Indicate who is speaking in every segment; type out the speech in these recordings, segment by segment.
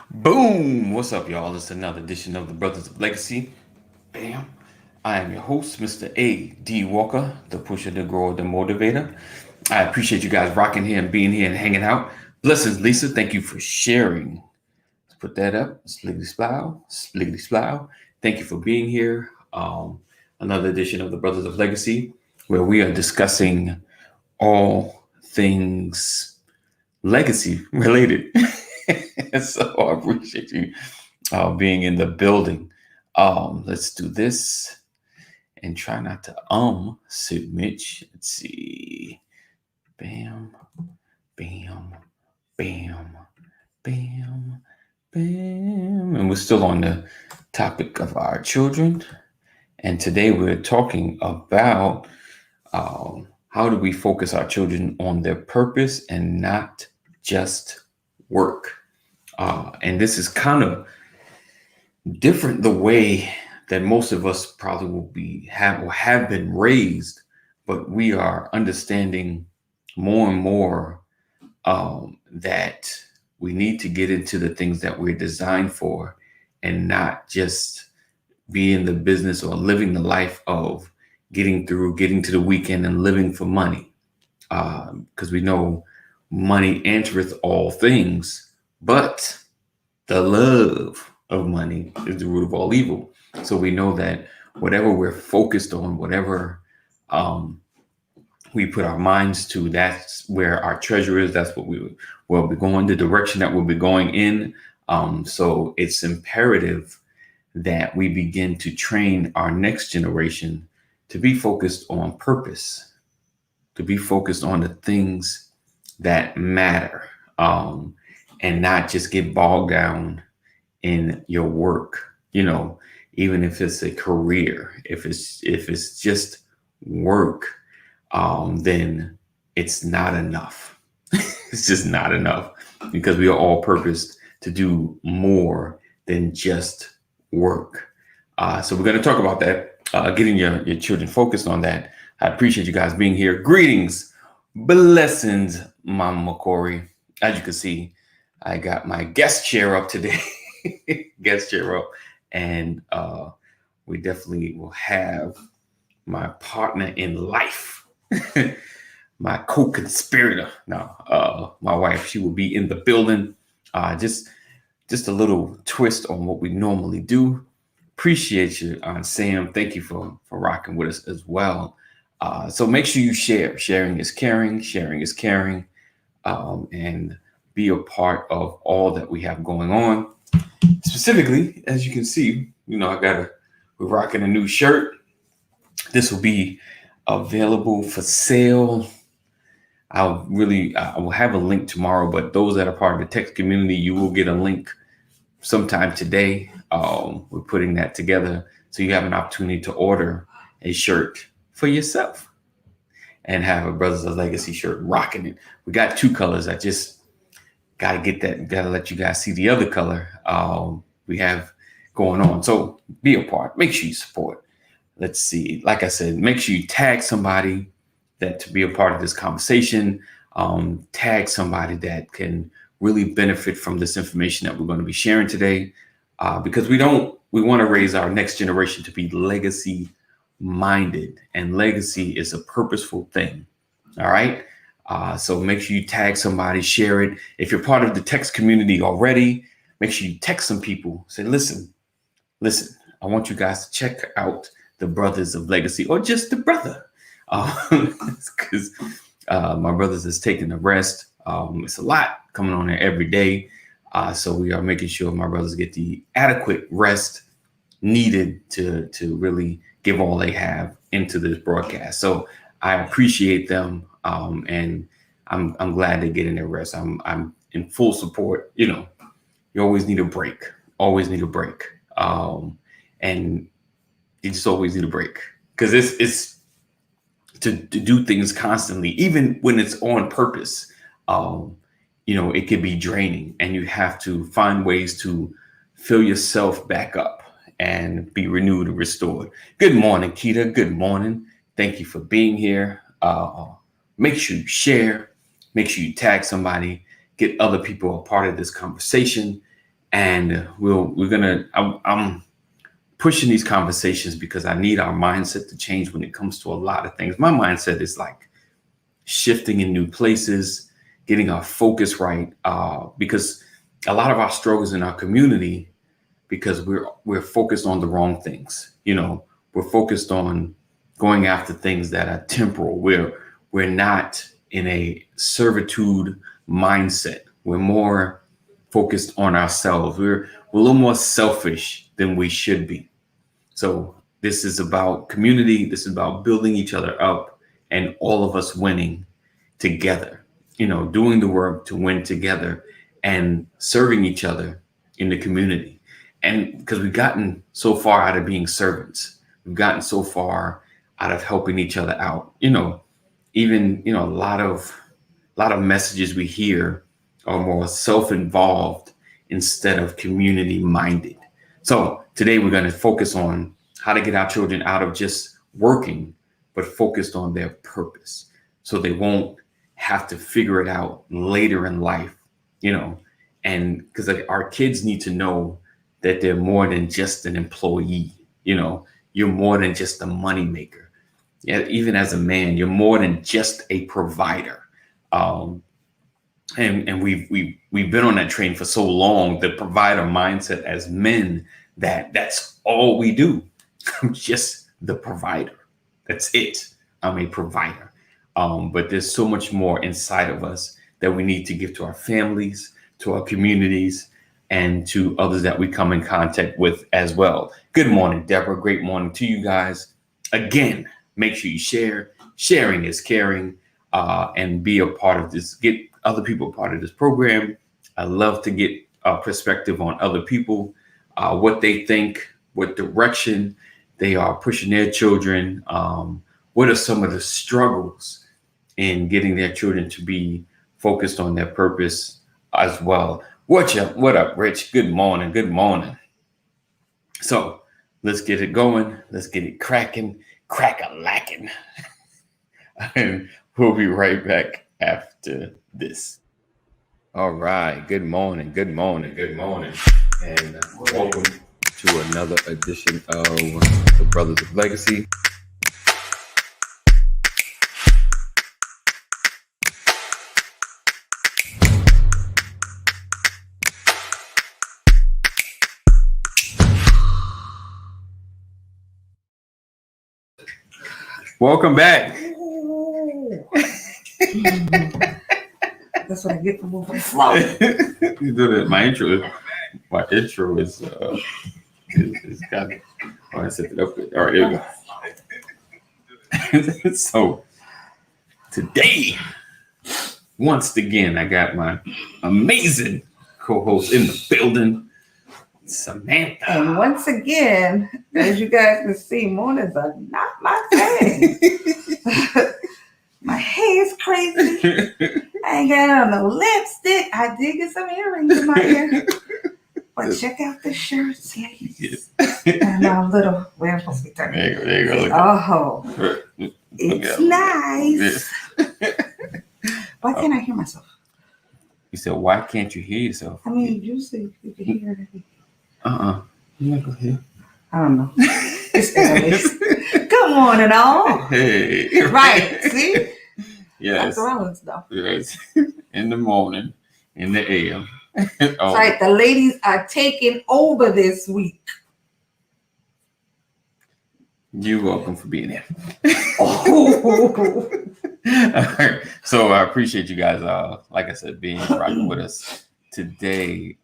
Speaker 1: Boom! What's up, y'all? It's another edition of the Brothers of Legacy. Bam! I am your host, Mr. A.D. Walker, the pusher, the grower, the motivator. I appreciate you guys rocking here and being here and hanging out. Blessings, Lisa. Thank you for sharing. Let's put that up. Spliggly splow, spliggly splow. Thank you for being here. Another edition of the Brothers of Legacy, where we are discussing all things legacy related. So I appreciate you being in the building. Let's do this and try not to Sid Mitch. Let's see. Bam, bam, bam, bam, bam. And we're still on the topic of our children. And today we're talking about how do we focus our children on their purpose and not just work. And this is kind of different the way that most of us probably will be have been raised, but we are understanding more and more that we need to get into the things that we're designed for and not just be in the business or living the life of getting to the weekend and living for money. Because we know money answereth all things, but the love of money is the root of all evil. So we know that whatever we're focused on, whatever we put our minds to, that's where our treasure is. That's what will be going, the direction that we'll be going in. So it's imperative that we begin to train our next generation to be focused on purpose, to be focused on the things that matter, and not just get bogged down in your work. Even if it's a career, if it's just work, then it's not enough. It's just not enough, because we are all purposed to do more than just work. So we're going to talk about that, getting your children focused on that. I appreciate you guys being here. Greetings, blessings, Mama Corey. As you can see, I got my guest chair up today. Guest chair up, and we definitely will have my partner in life, my co-conspirator. Now, my wife, she will be in the building. Just a little twist on what we normally do. Appreciate you, Sam. Thank you for rocking with us as well. So make sure you share. Sharing is caring. Sharing is caring. And be a part of all that we have going on. Specifically, as you can see, we're rocking a new shirt. This will be available for sale. I will have a link tomorrow, but those that are part of the text community, you will get a link sometime today. We're putting that together so you have an opportunity to order a shirt for yourself and have a Brothers of Legacy shirt, rocking it. We got two colors. I just gotta let you guys see the other color we have going on. So be a part. Make sure you support. Let's see. Like I said, make sure you tag somebody that to be a part of this conversation. Tag somebody that can really benefit from this information that we're going to be sharing today, because we want to raise our next generation to be legacy minded, and legacy is a purposeful thing. All right. So make sure you tag somebody, share it. If you're part of the text community already, make sure you text some people. Say, listen, I want you guys to check out the Brothers of Legacy, or just the brother. because my brothers is taking a rest. It's a lot coming on there every day. So we are making sure my brothers get the adequate rest needed to really give all they have into this broadcast. So I appreciate them, and I'm glad they're getting their rest. I'm in full support. You know, you always need a break. Always need a break, and you just always need a break because it's to do things constantly, even when it's on purpose. You know, it could be draining, and you have to find ways to fill yourself back up and be renewed and restored. Good morning, Keita. Good morning. Thank you for being here. Make sure you share. Make sure you tag somebody. Get other people a part of this conversation. And I'm pushing these conversations because I need our mindset to change when it comes to a lot of things. My mindset is like shifting in new places, getting our focus right, because a lot of our struggles in our community, because we're focused on the wrong things. You know, we're focused on going after things that are temporal. We're not in a servitude mindset. We're more focused on ourselves. We're a little more selfish than we should be. So this is about community. This is about building each other up and all of us winning together. You know, doing the work to win together and serving each other in the community. And because we've gotten so far out of being servants, we've gotten so far out of helping each other out. You know, even, you know, a lot of messages we hear are more self-involved instead of community minded. So today we're going to focus on how to get our children out of just working, but focused on their purpose. So they won't have to figure it out later in life, you know, and because our kids need to know that they're more than just an employee. You know, you're more than just a money maker. Yeah, even as a man, you're more than just a provider. And we've been on that train for so long, the provider mindset as men, that's all we do. I'm just the provider. That's it. I'm a provider. But there's so much more inside of us that we need to give to our families, to our communities, and to others that we come in contact with as well. Good morning, Deborah. Great morning to you guys. Again, make sure you share. Sharing is caring, and be a part of this. Get other people a part of this program. I love to get a perspective on other people, what they think, what direction they are pushing their children. What are some of the struggles in getting their children to be focused on their purpose as well? What up, Rich? Good morning. Good morning. So let's get it going. Let's get it cracking, crack-a-lacking. And we'll be right back after this. All right. Good morning. Good morning. Good morning. And welcome to another edition of the Brothers of Legacy. Welcome back.
Speaker 2: That's what I get for moving slow.
Speaker 1: You do that. My intro is got. Oh, I set it up good. All right, there we go. So today, once again, I got my amazing co-host in the building, Samantha.
Speaker 2: And once again, as you guys can see, mornings are not my thing. My hair is crazy. I ain't got on no lipstick. I did get some earrings in my ear. But check out the shirt sleeves. And my little, where I'm supposed to be turning.
Speaker 1: There you go.
Speaker 2: Oh, it's nice. Why can't I hear myself?
Speaker 1: You said, why can't you hear yourself?
Speaker 2: I mean, you said you can hear it.
Speaker 1: You're not gonna hear.
Speaker 2: I don't know. It's early. Good morning, all.
Speaker 1: Hey.
Speaker 2: Right, see?
Speaker 1: Yes.
Speaker 2: Dr. Rollins, though.
Speaker 1: Yes. In the morning, in the AM.
Speaker 2: That's right. The ladies are taking over this week.
Speaker 1: You're welcome for being here.
Speaker 2: Oh.
Speaker 1: All right. So I appreciate you guys, like I said, being rocking with us today.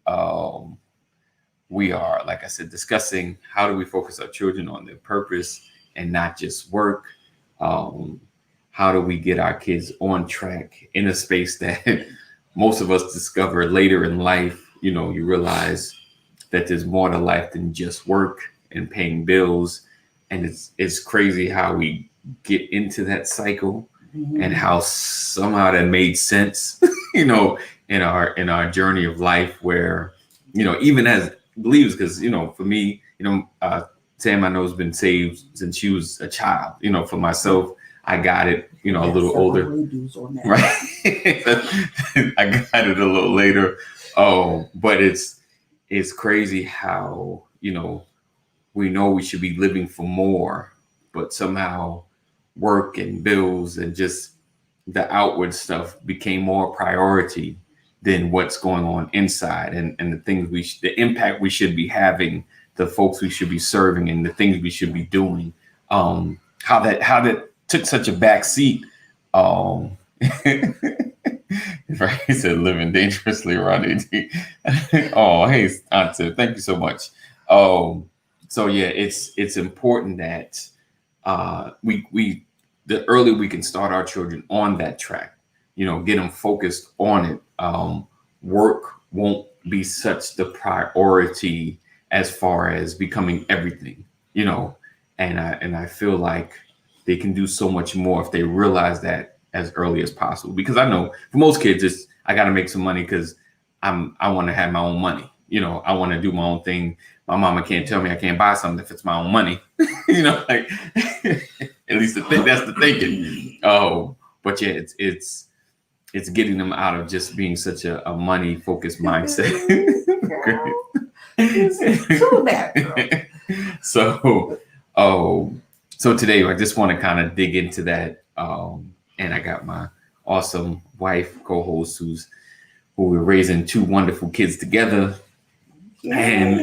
Speaker 1: We are, like I said, discussing how do we focus our children on their purpose and not just work. How do we get our kids on track in a space that most of us discover later in life? You know, you realize that there's more to life than just work and paying bills. And it's crazy how we get into that cycle and how somehow that made sense, you know, in our journey of life where, you know, even as believers, because, you know, for me, you know, Sam, I know, has been saved since she was a child. You know, for myself, I got it, you know, a little older. Right. I got it a little later. Oh, but it's crazy how, you know we should be living for more, but somehow work and bills and just the outward stuff became more priority than what's going on inside and the things the impact we should be having, the folks we should be serving, and the things we should be doing. How that took such a back seat. Right, he said living dangerously around AD. Oh, hey, Aunt, thank you so much. So yeah, it's important that we the earlier we can start our children on that track, you know, get them focused on it. Work won't be such the priority as far as becoming everything, you know, and I feel like they can do so much more if they realize that as early as possible. Because I know for most kids, it's I got to make some money because I want to have my own money. You know, I want to do my own thing. My mama can't tell me I can't buy something if it's my own money. You know, like at least that's the thinking. Oh, but yeah, it's getting them out of just being such a money focused mindset.
Speaker 2: Too bad.
Speaker 1: So today I just want to kind of dig into that. And I got my awesome wife co-host who we're raising two wonderful kids together. And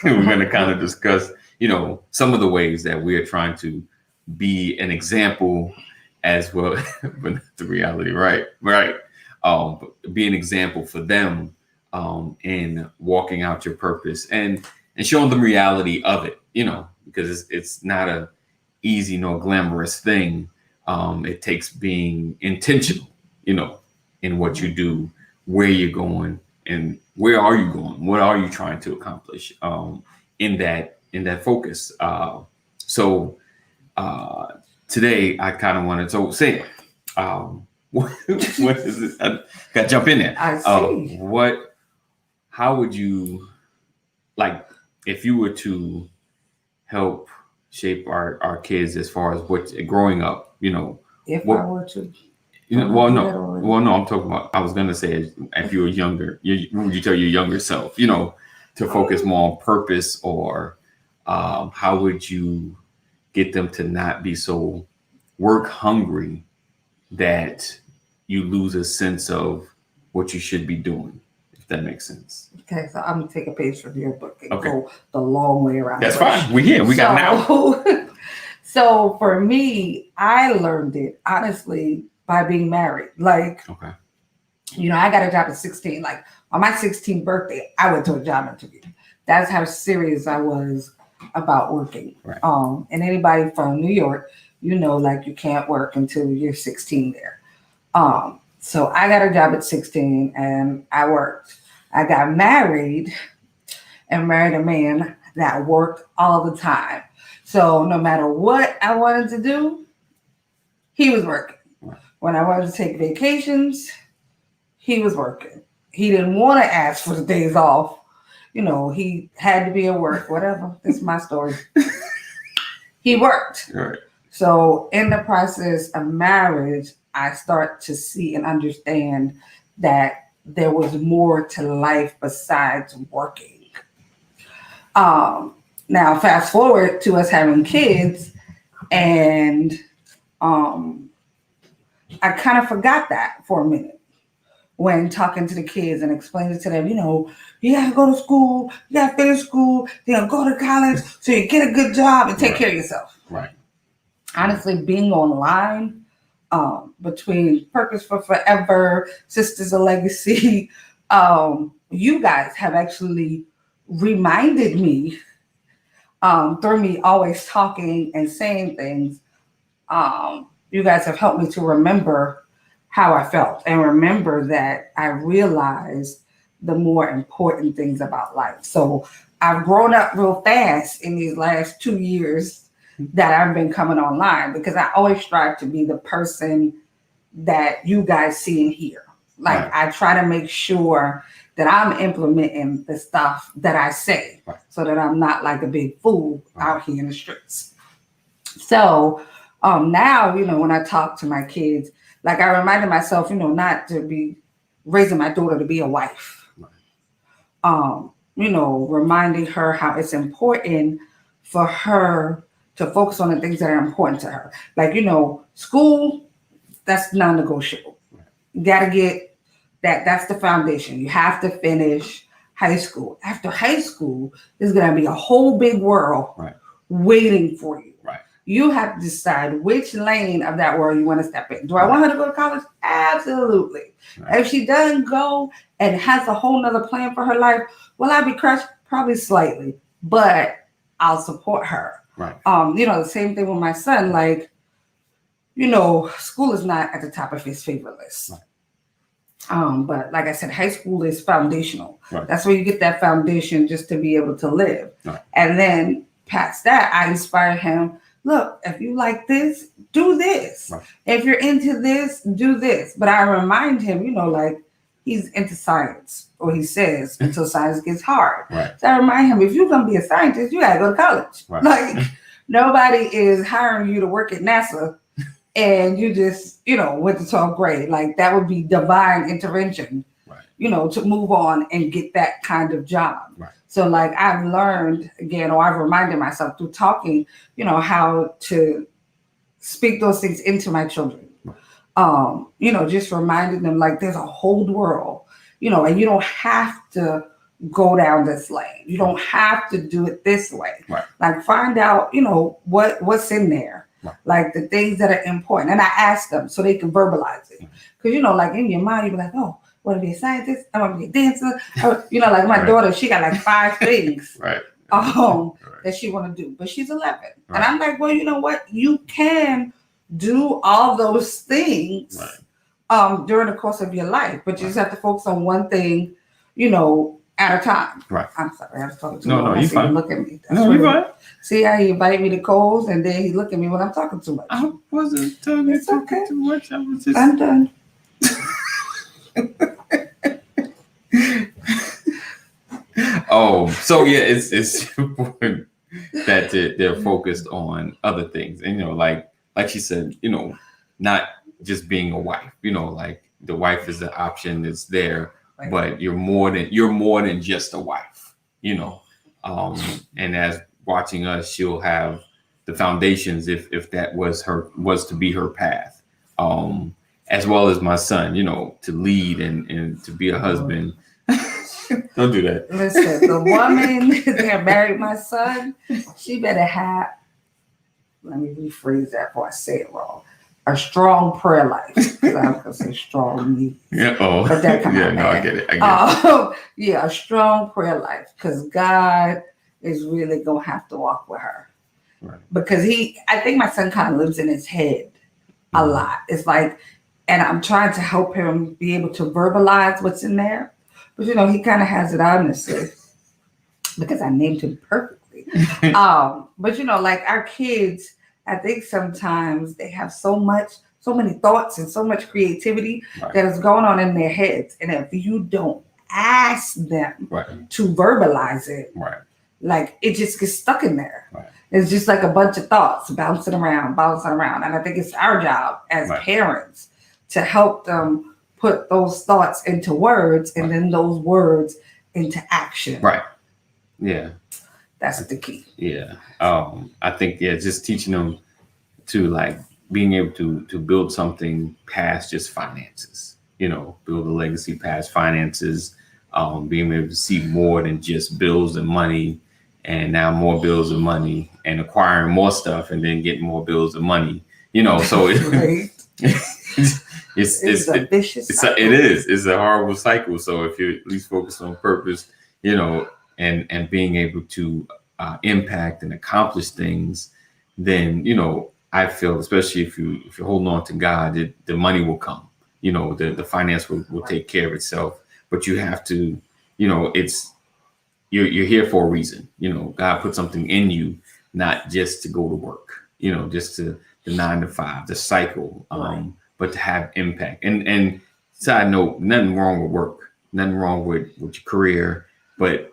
Speaker 1: we're going to kind of discuss, you know, some of the ways that we're trying to be an example as well, but not the reality, right? But be an example for them in walking out your purpose and showing them reality of it, you know, because it's not a easy nor glamorous thing. It takes being intentional, you know, in what you do, where you're going, and where are you going? What are you trying to accomplish in that focus? So today I kind of wanted to say, what is it? I got to jump in there.
Speaker 2: I see.
Speaker 1: How would you like if you were to help shape our kids as far as what growing up? You know,
Speaker 2: if I were to.
Speaker 1: You know, well, no, I'm talking about, I was going to say, if you were younger, what would you tell your younger self, you know, to focus more on purpose, or how would you get them to not be so work hungry that you lose a sense of what you should be doing, if that makes sense?
Speaker 2: Okay, so I'm going to take a page from your book and
Speaker 1: Okay.
Speaker 2: go the long way around.
Speaker 1: That's fine. We're here. We got now.
Speaker 2: So for me, I learned it, honestly, by being married. Like,
Speaker 1: okay.
Speaker 2: You know, I got a job at 16. Like on my 16th birthday, I went to a job interview. That's how serious I was about working.
Speaker 1: Right.
Speaker 2: And anybody from New York, you know, like you can't work until you're 16 there. So I got a job at 16 and I worked. I got married and married a man that worked all the time. So no matter what I wanted to do, he was working. When I wanted to take vacations, he was working. He didn't want to ask for the days off. You know, he had to be at work, whatever. That's my story. He worked.
Speaker 1: Right.
Speaker 2: So in the process of marriage, I start to see and understand that there was more to life besides working. Now, fast forward to us having kids, and I kind of forgot that for a minute when talking to the kids and explaining to them, you know, you got to go to school, you got to finish school, you know, go to college so you get a good job and take care of yourself.
Speaker 1: Right.
Speaker 2: Honestly, being online between Purpose for Forever, Sisters of Legacy, you guys have actually reminded me through me always talking and saying things. You guys have helped me to remember how I felt and remember that I realized the more important things about life. So I've grown up real fast in these last 2 years that I've been coming online, because I always strive to be the person that you guys see and hear. Like,
Speaker 1: Right.
Speaker 2: I try to make sure that I'm implementing the stuff that I say,
Speaker 1: Right.
Speaker 2: so that I'm not like a big fool
Speaker 1: Right.
Speaker 2: out here in the streets. So now, when I talk to my kids, like, I reminded myself, not to be raising my daughter to be a wife.
Speaker 1: Right.
Speaker 2: Reminding her how it's important for her to focus on the things that are important to her. Like, school, that's non-negotiable.
Speaker 1: Right.
Speaker 2: You got to get that's the foundation. You have to finish high school. After high school, there's going to be a whole big world
Speaker 1: Right.
Speaker 2: waiting for you.
Speaker 1: Right.
Speaker 2: You have to decide which lane of that world you want to step in. Do I want her to go to college? Absolutely.
Speaker 1: Right.
Speaker 2: If she doesn't go and has a whole nother plan for her life, will I be crushed? Probably slightly, but I'll support her.
Speaker 1: Right.
Speaker 2: The same thing with my son. Like, school is not at the top of his favorite list.
Speaker 1: Right.
Speaker 2: But like I said, high school is foundational.
Speaker 1: Right.
Speaker 2: That's where you get that foundation just to be able to live.
Speaker 1: Right.
Speaker 2: And then past that, I inspire him. Look, if you like this, do this.
Speaker 1: Right.
Speaker 2: If you're into this, do this. But I remind him, like, he's into science, or he says, until science gets hard.
Speaker 1: Right.
Speaker 2: So I remind him, if you're going to be a scientist, you got to go to college.
Speaker 1: Right.
Speaker 2: Like, nobody is hiring you to work at NASA and you just, went to 12th grade. Like, that would be divine intervention,
Speaker 1: Right.
Speaker 2: To move on and get that kind of job.
Speaker 1: Right.
Speaker 2: So, like, I've learned again, or I've reminded myself through talking, how to speak those things into my children.
Speaker 1: Right.
Speaker 2: Just reminding them, like, there's a whole world, and you don't have to go down this lane. You don't have to do it this way.
Speaker 1: Right.
Speaker 2: Like, find out, what's in there.
Speaker 1: Right.
Speaker 2: Like, the things that are important. And I ask them so they can verbalize it. Because, like, in your mind, you be like, oh, I want to be a scientist. I want to be a dancer. Like my
Speaker 1: Right.
Speaker 2: daughter, she got like 5 things
Speaker 1: Right.
Speaker 2: that she want to do. But she's 11. Right. And I'm like, well, you know what? You can do all those things during the course of your life. But you just have to focus on one thing, at a time.
Speaker 1: Right.
Speaker 2: I'm sorry, I was talking to
Speaker 1: No,
Speaker 2: him.
Speaker 1: no, you fine.
Speaker 2: Look at me. That's
Speaker 1: No, you fine.
Speaker 2: See how he invite me to Coles, and then he look at me when I'm talking too much.
Speaker 1: I wasn't telling you
Speaker 2: It's okay.
Speaker 1: too much. I was just.
Speaker 2: I'm done.
Speaker 1: So yeah, it's important that they're focused on other things, and like she said, not just being a wife. Like, the wife is the option that's there,
Speaker 2: Right.
Speaker 1: but you're more than just a wife. And as watching us, she'll have the foundations if that was to be her path, as well as my son, to lead and to be a husband. Don't do that.
Speaker 2: Listen, the woman that married my son, she better have, let me rephrase that before I say it wrong, a strong prayer life. Because I was going to say strong need.
Speaker 1: Yeah. Oh.
Speaker 2: But that come
Speaker 1: yeah.
Speaker 2: out
Speaker 1: No, I
Speaker 2: bad.
Speaker 1: get it.
Speaker 2: Yeah, a strong prayer life. Because God is really going to have to walk with her.
Speaker 1: Right.
Speaker 2: Because I think my son kind of lives in his head a lot. It's like, and I'm trying to help him be able to verbalize what's in there. But, he kind of has it honestly because I named him perfectly. But, like, our kids, I think sometimes they have so many thoughts and so much creativity
Speaker 1: Right.
Speaker 2: that is going on in their heads. And if you don't ask them
Speaker 1: Right.
Speaker 2: to verbalize it,
Speaker 1: Right.
Speaker 2: like, it just gets stuck in there.
Speaker 1: Right.
Speaker 2: It's just like a bunch of thoughts bouncing around. And I think it's our job as
Speaker 1: Right.
Speaker 2: parents to help them put those thoughts into words and then those words into action.
Speaker 1: Right. Yeah.
Speaker 2: That's the key.
Speaker 1: Yeah. I think, just teaching them to, like, being able to build something past just finances, build a legacy past finances, being able to see more than just bills and money, and now more bills and money, and acquiring more stuff and then getting more bills and money, so
Speaker 2: Right. It's a vicious cycle.
Speaker 1: It is. It's a horrible cycle. So if you at least focus on purpose, and being able to impact and accomplish things, then I feel, especially if you're holding on to God, the money will come. The finance will take care of itself. But you have to, it's you're here for a reason. God put something in you, not just to go to work. Just to the 9 to 5, the cycle. But to have impact. And side note, nothing wrong with work, nothing wrong with your career, but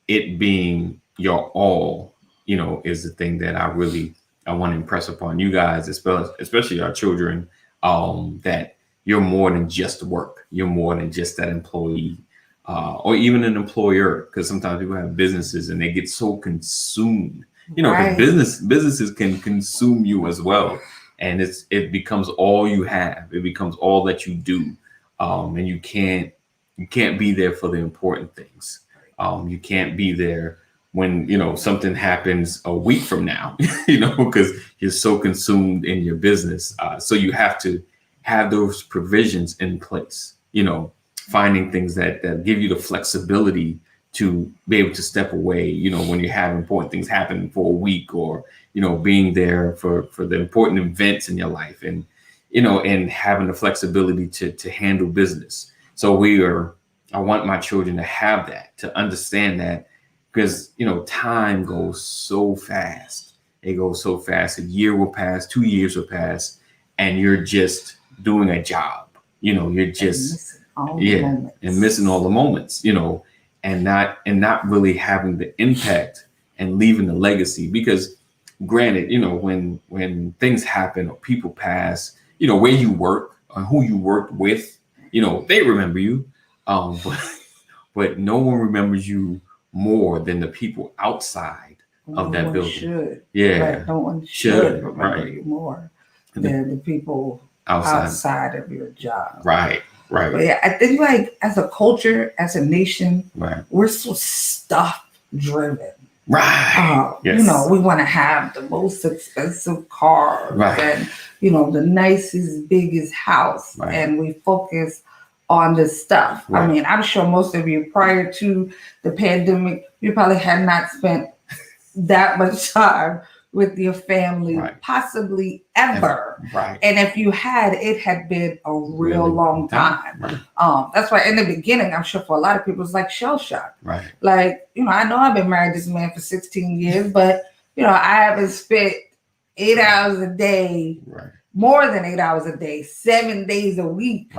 Speaker 1: it being your all, is the thing that I want to impress upon you guys, especially our children, that you're more than just work. You're more than just that employee, or even an employer, because sometimes people have businesses and they get so consumed, because businesses can consume you as well. And it becomes all you have. It becomes all that you do, and you can't be there for the important things. You can't be there when something happens a week from now, because you're so consumed in your business. So you have to have those provisions in place. Finding things that give you the flexibility to be able to step away, when you have important things happen for a week, or, being there for the important events in your life, and, and having the flexibility to handle business. So I want my children to have that, to understand that, because, time goes so fast. It goes so fast. A year will pass, 2 years will pass, and you're just doing a job. You're just and missing all the moments, and not really having the impact and leaving the legacy. Because granted, when things happen or people pass, where you work or who you worked with, they remember you, but no one remembers you more than the people outside of that building.
Speaker 2: No one should remember you more than the people outside of your job.
Speaker 1: Right.
Speaker 2: But yeah, I think as a culture, as a nation, we're so stuff driven.
Speaker 1: Right.
Speaker 2: We want to have the most expensive cars and the nicest, biggest house, and we focus on this stuff. I mean, I'm sure most of you prior to the pandemic, you probably had not spent that much time with your family, possibly ever. And if you had, it had been a real long time. That's why in the beginning, I'm sure for a lot of people, it's like shell shock. Like, I know I've been married to this man for 16 years, but, I haven't spent 8 hours a day, more than 8 hours a day, 7 days a week,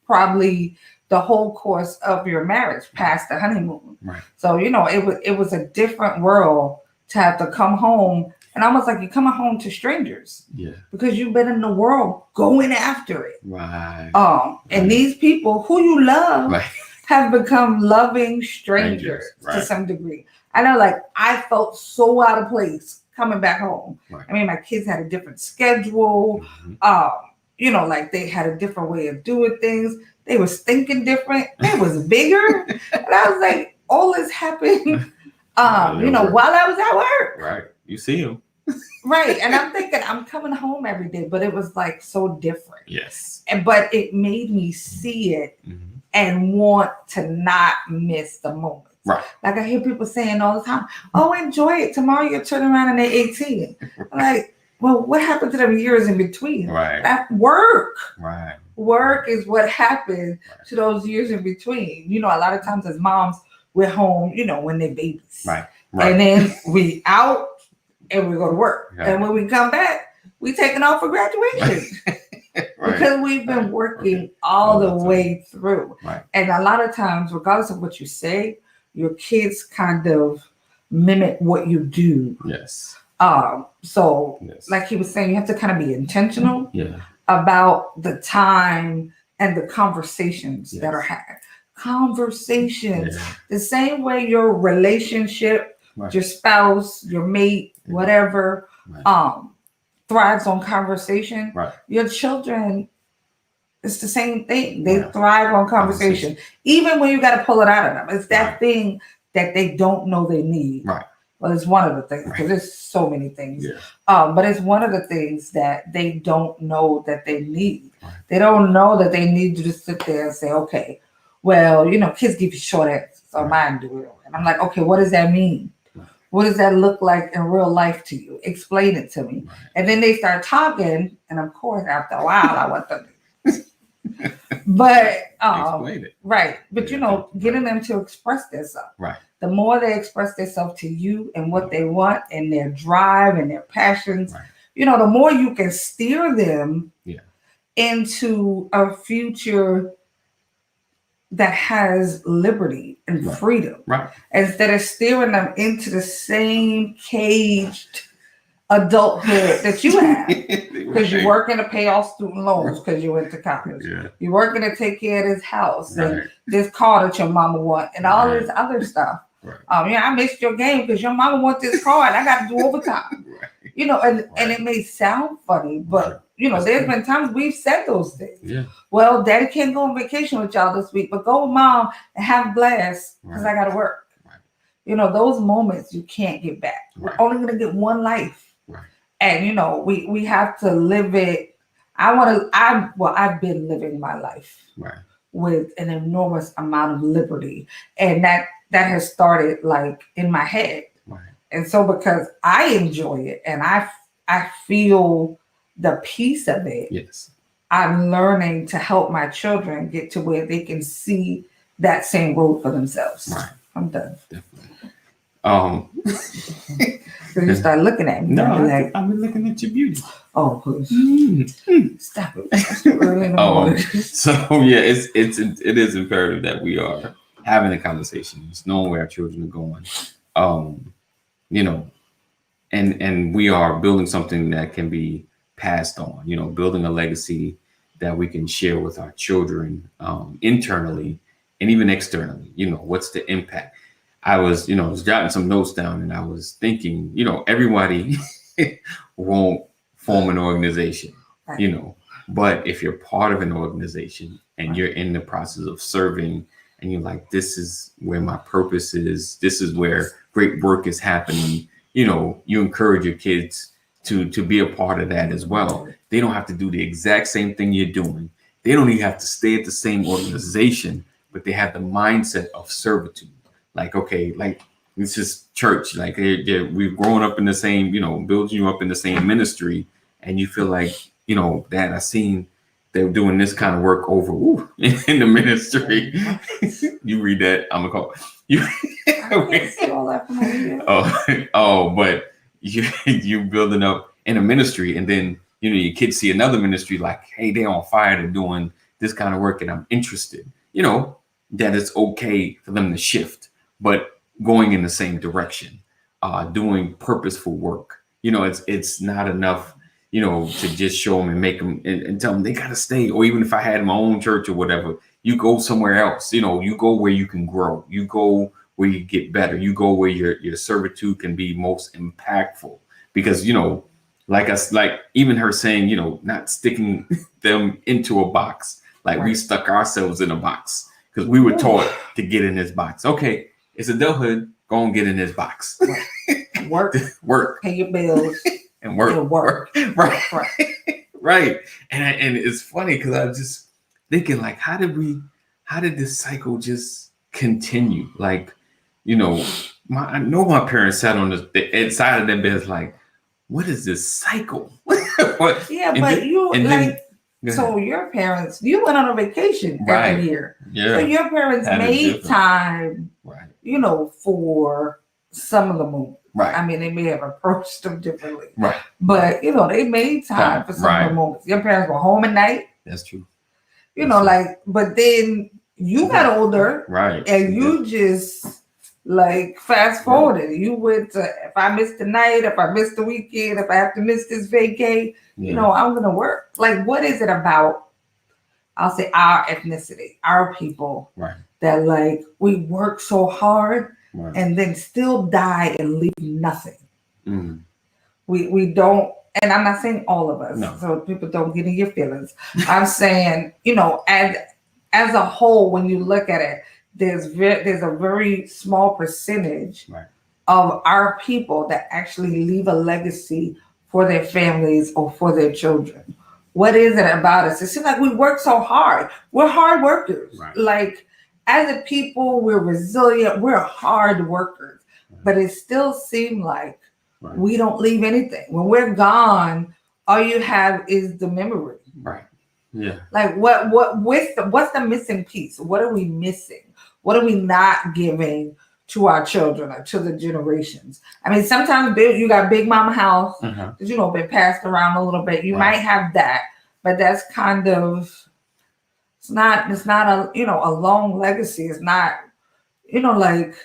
Speaker 2: probably the whole course of your marriage past the honeymoon. So, it was a different world to have to come home. And almost like you're coming home to strangers, because you've been in the world going after it. And these people who you love have become loving strangers to some degree. I know, like, I felt so out of place coming back home. I mean, my kids had a different schedule. Like they had a different way of doing things. They was thinking different. They was bigger. And I was like, all this happened, while I was at work.
Speaker 1: You see them.
Speaker 2: And I'm thinking I'm coming home every day, but it was like so different. But it made me see it and want to not miss the moment. Like I hear people saying all the time, "Oh, enjoy it. Tomorrow you'll turn around and they're 18." Like, well, what happened to them years in between? That work. Work is what happened to those years in between. A lot of times as moms, we're home, when they're babies. And then we out and we go to work. And when we come back, we taking off for graduation. Because we've been working all the way through. And a lot of times, regardless of what you say, your kids kind of mimic what you do. Like he was saying, you have to kind of be intentional about the time and the conversations that are had. Conversations. The same way your relationship, your spouse, your mate, whatever, thrives on conversation. Your children, it's the same thing. They thrive on conversation. Even when you got to pull it out of them. It's that thing that they don't know they need. Well, it's one of the things because
Speaker 1: Right.
Speaker 2: there's so many things.
Speaker 1: Yeah.
Speaker 2: But it's one of the things that they don't know that they need.
Speaker 1: Right.
Speaker 2: They don't know that they need you to sit there and say, okay, well, kids give you short answers, so
Speaker 1: Right.
Speaker 2: mine do it. And I'm like, okay, what does that mean?
Speaker 1: Right.
Speaker 2: What does that look like in real life to you? Explain it to me.
Speaker 1: Right.
Speaker 2: And then they start talking, and of course, after a while, I want them to. But
Speaker 1: Explain it.
Speaker 2: right, but
Speaker 1: Yeah.
Speaker 2: getting them to express themselves.
Speaker 1: Right.
Speaker 2: The more they express themselves to you and what they want and their drive and their passions,
Speaker 1: Right.
Speaker 2: the more you can steer them
Speaker 1: Yeah.
Speaker 2: into a future that has liberty and
Speaker 1: Right.
Speaker 2: freedom,
Speaker 1: Right.
Speaker 2: instead of steering them into the same caged adulthood that you have. Because you're working to pay off student loans because you went to college.
Speaker 1: Yeah.
Speaker 2: You're working to take care of this house and
Speaker 1: Right.
Speaker 2: this car that your mama want and all
Speaker 1: Right.
Speaker 2: this other stuff.
Speaker 1: Right.
Speaker 2: I missed your game because your mama want this car and I got to do overtime.
Speaker 1: Right.
Speaker 2: And it may sound funny, but
Speaker 1: That's
Speaker 2: there's
Speaker 1: good.
Speaker 2: been times we've said those things.
Speaker 1: Yeah.
Speaker 2: Well, daddy can't go on vacation with y'all this week, but go with mom and have a blast because I got to work.
Speaker 1: Right.
Speaker 2: Those moments you can't get back.
Speaker 1: Right.
Speaker 2: We're only going to get one life.
Speaker 1: Right.
Speaker 2: And, we have to live it. I've been living my life
Speaker 1: Right.
Speaker 2: with an enormous amount of liberty. And that has started like in my head.
Speaker 1: Right.
Speaker 2: And so because I enjoy it and I feel the peace of it,
Speaker 1: Yes.
Speaker 2: I'm learning to help my children get to where they can see that same road for themselves.
Speaker 1: Right.
Speaker 2: I'm done.
Speaker 1: Definitely.
Speaker 2: So you start looking at me.
Speaker 1: No,
Speaker 2: and be like,
Speaker 1: I've been looking at your beauty.
Speaker 2: oh, please. Stop it. It's too early in the morning.
Speaker 1: So yeah, it is imperative that we are having the conversations, knowing where our children are going. And we are building something that can be passed on. Building a legacy that we can share with our children internally and even externally. What's the impact? I was jotting some notes down and I was thinking, everybody won't form an organization,
Speaker 2: Right.
Speaker 1: But if you're part of an organization and you're in the process of serving and you're like, this is where my purpose is, this is where great work is happening, you encourage your kids to be a part of that as well. They don't have to do the exact same thing you're doing. They don't even have to stay at the same organization, but they have the mindset of servitude. Like, okay, like it's just church. Like we've grown up in the same, building you up in the same ministry, and you feel like, Dad, I seen they were doing this kind of work over in the ministry. You read that, I'm gonna call you.
Speaker 2: I can't see all that from over here.
Speaker 1: But you building up in a ministry, and then your kids see another ministry like, hey, they're on fire, they're doing this kind of work, and I'm interested. That it's okay for them to shift, but going in the same direction, doing purposeful work. It's not enough, to just show them and make them and tell them they got to stay. Or even if I had my own church or whatever, you go somewhere else. You go where you can grow. You go where you get better. You go where your servitude can be most impactful. Because like even her saying, not sticking them into a box. Like we
Speaker 2: Right.
Speaker 1: stuck ourselves in a box. Because we were taught to get in this box. Okay, it's adulthood. Go and get in this box. Work
Speaker 2: Pay your bills.
Speaker 1: and work.
Speaker 2: And work.
Speaker 1: Right.
Speaker 2: Right.
Speaker 1: Right. And it's funny because I was just thinking, like, how did this cycle just continue? Like, I know my parents sat on the side of their beds, like, what is this cycle? What?
Speaker 2: Yeah,
Speaker 1: And
Speaker 2: but
Speaker 1: then-
Speaker 2: you
Speaker 1: and
Speaker 2: like.
Speaker 1: then- go ahead.
Speaker 2: So your parents, you went on a vacation
Speaker 1: Right.
Speaker 2: every year. So
Speaker 1: Yeah.
Speaker 2: your parents
Speaker 1: Had it
Speaker 2: made
Speaker 1: different.
Speaker 2: time,
Speaker 1: Right.
Speaker 2: for some of the movement.
Speaker 1: Right.
Speaker 2: I mean, they may have approached them differently,
Speaker 1: Right.
Speaker 2: but they made time for some of
Speaker 1: Right.
Speaker 2: the moments. Your parents were home at night,
Speaker 1: That's true.
Speaker 2: but then you got older
Speaker 1: Right.
Speaker 2: and you just fast forwarded. You went to, if I missed the night, if I missed the weekend, if I have to miss this vacay,
Speaker 1: Yeah.
Speaker 2: I'm gonna work. Like, what is it about? I'll say our ethnicity, our people,
Speaker 1: Right.
Speaker 2: that we work so hard
Speaker 1: Right.
Speaker 2: and then still die and leave nothing.
Speaker 1: Mm.
Speaker 2: We don't, and I'm not saying all of us,
Speaker 1: No.
Speaker 2: so people don't get in your feelings. I'm saying, as a whole, when you look at it, there's a very small percentage
Speaker 1: Right.
Speaker 2: of our people that actually leave a legacy for their families or for their children? What is it about us? It seems like we work so hard. We're hard workers.
Speaker 1: Right.
Speaker 2: Like as a people, we're resilient. We're hard workers.
Speaker 1: Right.
Speaker 2: But it still seems like
Speaker 1: Right.
Speaker 2: we don't leave anything. When we're gone, all you have is the memory.
Speaker 1: Right. Yeah.
Speaker 2: Like what's the missing piece? What are we missing? What are we not giving to our children or to the generations? I mean, sometimes you got Big Mama house,
Speaker 1: Uh-huh.
Speaker 2: been passed around a little bit. You
Speaker 1: Right.
Speaker 2: might have that, but that's kind of it's not a a long legacy. It's not like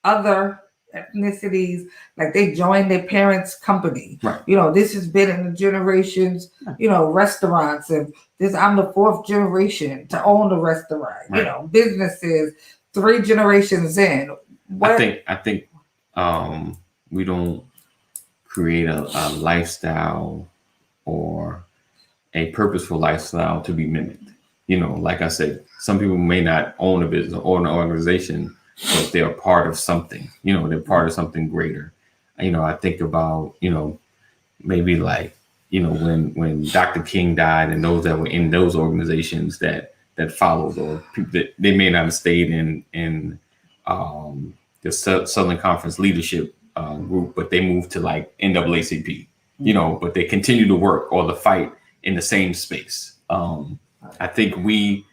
Speaker 2: other ethnicities, like they join their parents' company.
Speaker 1: Right.
Speaker 2: This has been in the generations, restaurants, and I'm the fourth generation to own the restaurant,
Speaker 1: Right.
Speaker 2: Businesses 3 generations in.
Speaker 1: I think we don't create a lifestyle or a purposeful lifestyle to be mimicked. Like I said, some people may not own a business or an organization, but they're part of something. They're part of something greater. I think about maybe like when Dr. King died, and those that were in those organizations that followed, or people that they may not have stayed in the Southern Conference leadership group, but they moved to like NAACP, but they continue to work or the fight in the same space. I think we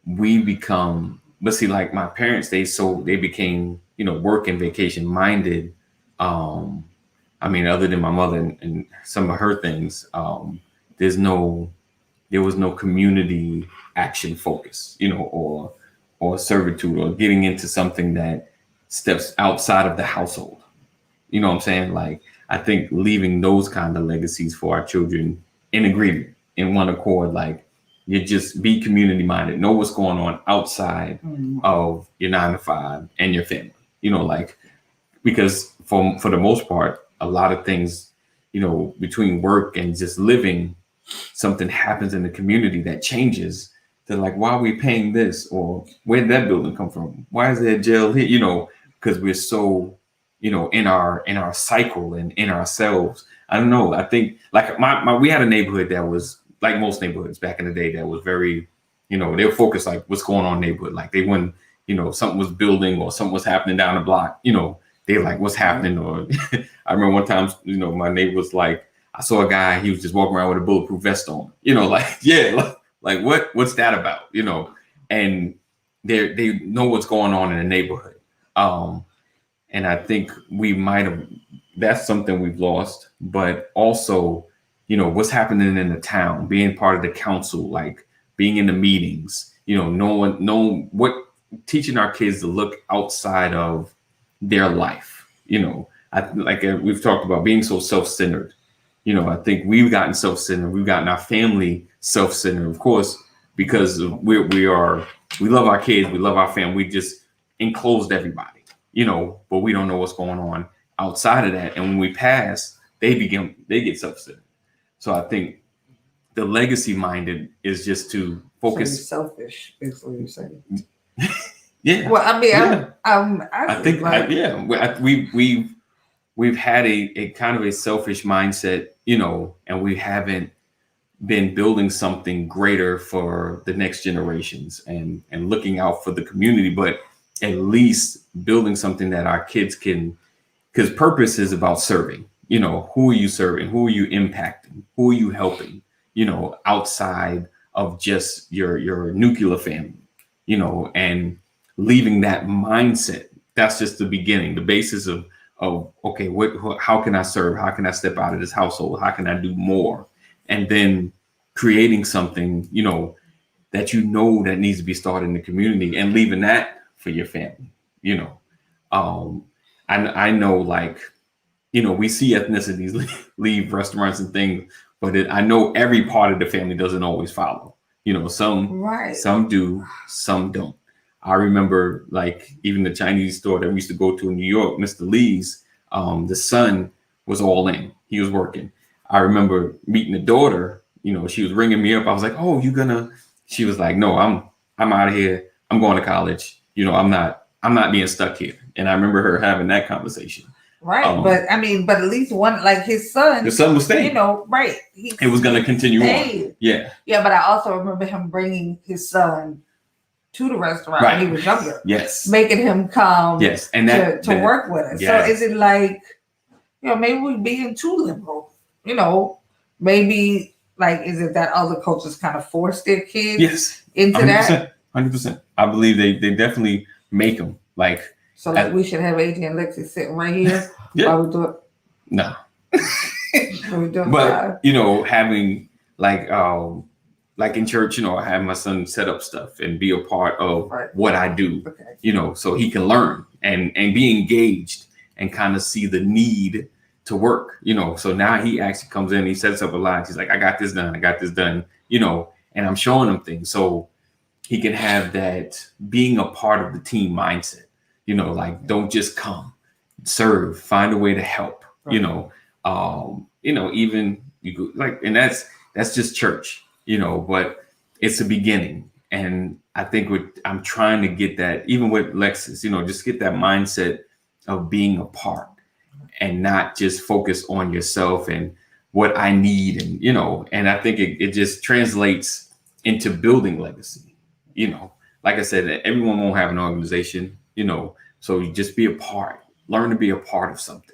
Speaker 1: become, but see, like my parents, they became, work and vacation minded. I mean, other than my mother and some of her things, there was no community action focus, or servitude, or getting into something that steps outside of the household. You know what I'm saying? Like, I think leaving those kind of legacies for our children in agreement, in one accord, like you just be community minded, know what's going on outside of your 9 to 5 and your family, like, because for the most part, a lot of things, between work and just living, something happens in the community that changes. They're like, why are we paying this? Or where did that building come from? Why is there a jail here? Because we're so, in our cycle and in ourselves. I don't know. I think like we had a neighborhood that was like most neighborhoods back in the day that was very, they were focused like what's going on in the neighborhood. Like they wouldn't, something was building or something was happening down the block, they like what's happening. Or I remember one time, my neighbor was like, I saw a guy, he was just walking around with a bulletproof vest on, like, yeah, like what's that about? And they know what's going on in the neighborhood. And I think that's something we've lost, but also, what's happening in the town, being part of the council, like being in the meetings, knowing what, teaching our kids to look outside of their life. We've talked about being so self-centered. I think we've gotten self-centered. We've gotten our family self-centered, of course, because we love our kids. We love our family. We just enclosed everybody, but we don't know what's going on outside of that. And when we pass, they get self-centered. So I think the legacy minded is just to focus.
Speaker 2: So selfish is what you're saying.
Speaker 1: Yeah.
Speaker 2: Well, I mean,
Speaker 1: yeah.
Speaker 2: I think like,
Speaker 1: we've had a kind of a selfish mindset, and we haven't been building something greater for the next generations and looking out for the community, but at least building something that our kids can, because purpose is about serving. Who are you serving? Who are you impacting? Who are you helping? Outside of just your nuclear family, and leaving that mindset. That's just the beginning, the basis of okay, how can I serve? How can I step out of this household? How can I do more? And then creating something, that that needs to be started in the community, and leaving that for your family. I know, like, we see ethnicities leave restaurants and things, but I know every part of the family doesn't always follow. Some do, some don't. I remember, like, even the Chinese store that we used to go to in New York, Mr. Lee's, the son was all in. He was working. I remember meeting the daughter, she was ringing me up. I was like, oh, she was like, no, I'm out of here. I'm going to college. I'm not I'm not being stuck here. And I remember her having that conversation.
Speaker 2: Right. But I mean, but at least one, like his son,
Speaker 1: The son was staying.
Speaker 2: you know, right.
Speaker 1: It was going to continue on. Yeah.
Speaker 2: Yeah, but I also remember him bringing his son to the restaurant when he was younger.
Speaker 1: Yes.
Speaker 2: Making him come
Speaker 1: and
Speaker 2: to work with us.
Speaker 1: Yes.
Speaker 2: So is it like, you know, maybe we're being too liberal? You know, maybe like, is it that other cultures kind of force their kids into 100%, that?
Speaker 1: 100%. I believe they definitely make them like.
Speaker 2: So like we should have AJ and Lexi sitting right here while we do it.
Speaker 1: No. But you know, having like in church, you know, I have my son set up stuff and be a part of what I do. Okay. You know, so he can learn and be engaged and kind of see the need to work. You know, so now he actually comes in, he sets up a line. He's like, I got this done. You know, and I'm showing him things so he can have that being a part of the team mindset. You know, like don't just come, serve, find a way to help. Right. You know, even you go, like, and that's just church. You know, but it's a beginning, and I think I'm trying to get that even with Lexus. You know, just get that mindset of being a part, and not just focus on yourself and what I need, and you know, and I think it just translates into building legacy. You know, like I said, everyone won't have an organization. You know, so you just be a part, learn to be a part of something.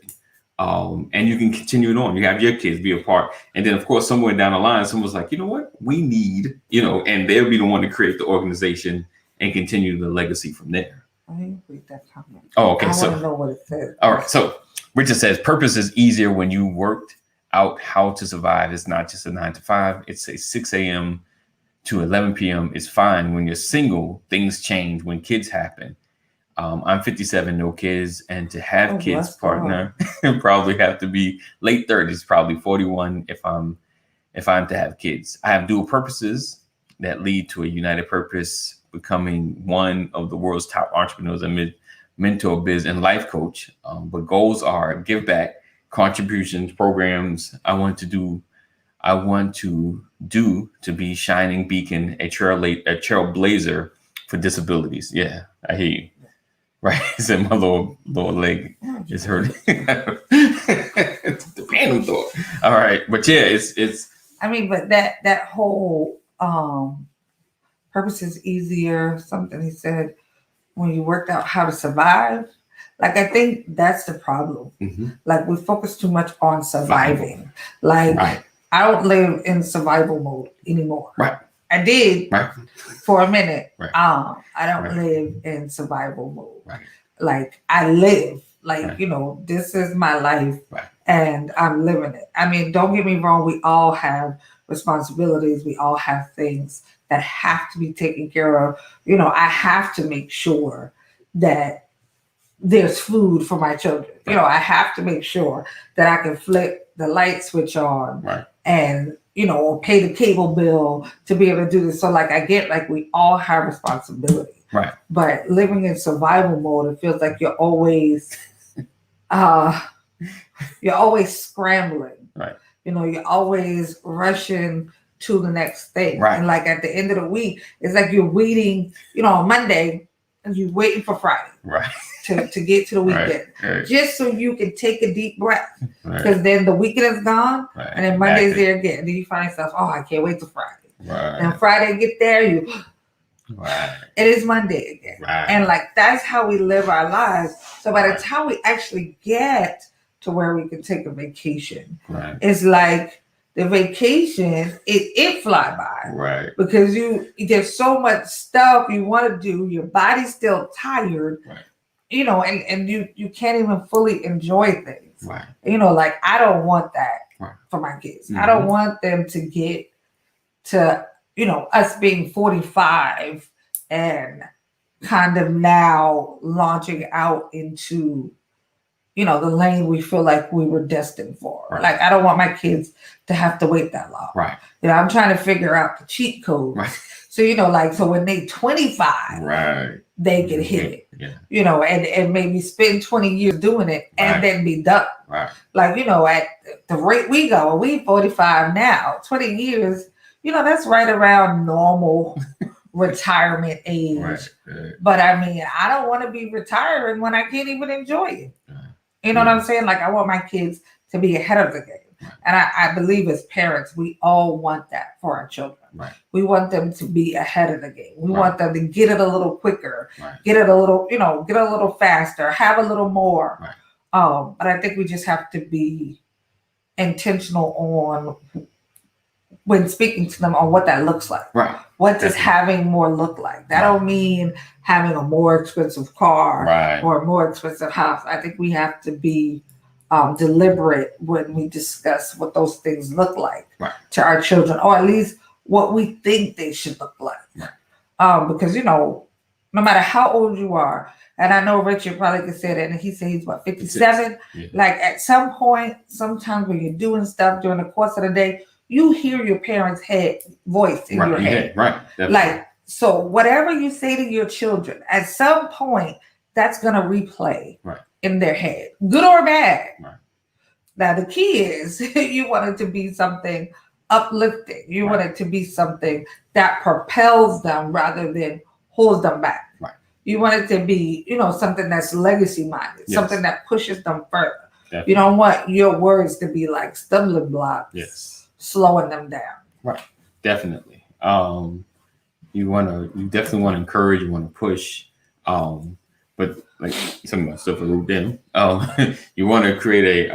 Speaker 1: And you can continue it on. You have your kids be a part. And then, of course, somewhere down the line, someone's like, you know what, we need, you know, and they'll be the one to create the organization and continue the legacy from there.
Speaker 2: I didn't read that comment.
Speaker 1: Oh, okay.
Speaker 2: I want to know what it says.
Speaker 1: All right. So Richard says, purpose is easier when you worked out how to survive. It's not just a 9 to 5. It's a 6 a.m. to 11 p.m. It's fine. When you're single, things change. When kids happen. I'm 57, no kids, and to have kids partner probably have to be late 30s, probably 41 if I'm to have kids. I have dual purposes that lead to a united purpose, becoming one of the world's top entrepreneurs and mentor, biz, and life coach. But goals are give back, contributions, programs. I want to do to be shining beacon, a trailblazer for disabilities. Yeah, I hear you. Right, said my lower leg is hurting. The random thought. All right, but yeah, it's.
Speaker 2: I mean, but that whole purpose is easier. Something he said when you worked out how to survive. Like I think that's the problem. Mm-hmm. Like we focus too much on surviving. Like I don't live in survival mode anymore.
Speaker 1: Right.
Speaker 2: I did for a minute. Right. I don't live in survival mode. Right. Like I live, you know, this is my life and I'm living it. I mean, don't get me wrong. We all have responsibilities. We all have things that have to be taken care of. You know, I have to make sure that there's food for my children. You know, I have to make sure that I can flip the light switch on and, you know, pay the cable bill to be able to do this. So like, I get like we all have responsibility, but living in survival mode, it feels like you're always scrambling, you know, you're always rushing to the next thing. And like at the end of the week, it's like you're waiting, you know, on Monday and you're waiting for Friday. To get to the weekend, just so you can take a deep breath, because then the weekend is gone, and then Monday's there again. Then you find yourself, oh, I can't wait till Friday. And Friday get there, you, it is Monday again, and like that's how we live our lives. So by the time we actually get to where we can take a vacation, it's like the vacation it fly by, because there's so much stuff you want to do. Your body's still tired. You know, and you can't even fully enjoy things. You know, like I don't want that for my kids. Mm-hmm. I don't want them to get to, you know, us being 45 and kind of now launching out into, you know, the lane we feel like we were destined for. Like I don't want my kids to have to wait that long. You know, I'm trying to figure out the cheat codes. So, you know, like, so when they 25, they can hit it, you know, and maybe spend 20 years doing it and then be done. Like, you know, at the rate we go, we 45 now, 20 years, you know, that's right around normal retirement age.
Speaker 1: Right.
Speaker 2: But I mean, I don't want to be retiring when I can't even enjoy it. You know what I'm saying? Like, I want my kids to be ahead of the game. And I believe as parents, we all want that for our children.
Speaker 1: Right.
Speaker 2: We want them to be ahead of the game. We
Speaker 1: Right.
Speaker 2: want them to get it a little quicker,
Speaker 1: Right.
Speaker 2: get it a little, get a little faster, have a little more.
Speaker 1: Right.
Speaker 2: But I think we just have to be intentional on when speaking to them on what that looks like.
Speaker 1: Right.
Speaker 2: What does
Speaker 1: Definitely.
Speaker 2: having more look like? That don't mean having a more expensive car
Speaker 1: Right.
Speaker 2: or a more expensive house. I think we have to be deliberate when we discuss what those things look like
Speaker 1: Right.
Speaker 2: to our children, or at least what we think they should look like.
Speaker 1: Right.
Speaker 2: Because no matter how old you are, and I know Richard probably could say that, and he said he's what, 57.
Speaker 1: Yeah.
Speaker 2: Like, at some point, sometimes when you're doing stuff during the course of the day, you hear your parents' voice in your head.
Speaker 1: Right. Definitely.
Speaker 2: Like, so whatever you say to your children, at some point, that's gonna replay in their head, good or bad.
Speaker 1: Right.
Speaker 2: Now the key is you want it to be something uplifting. You want it to be something that propels them rather than holds them back.
Speaker 1: Right.
Speaker 2: You want it to be, something that's legacy minded, something that pushes them further.
Speaker 1: Definitely.
Speaker 2: You don't want your words to be like stumbling blocks, slowing them down.
Speaker 1: Right. Definitely. You definitely want to encourage, you want to push, but like some of my stuff a little dim. You want to create a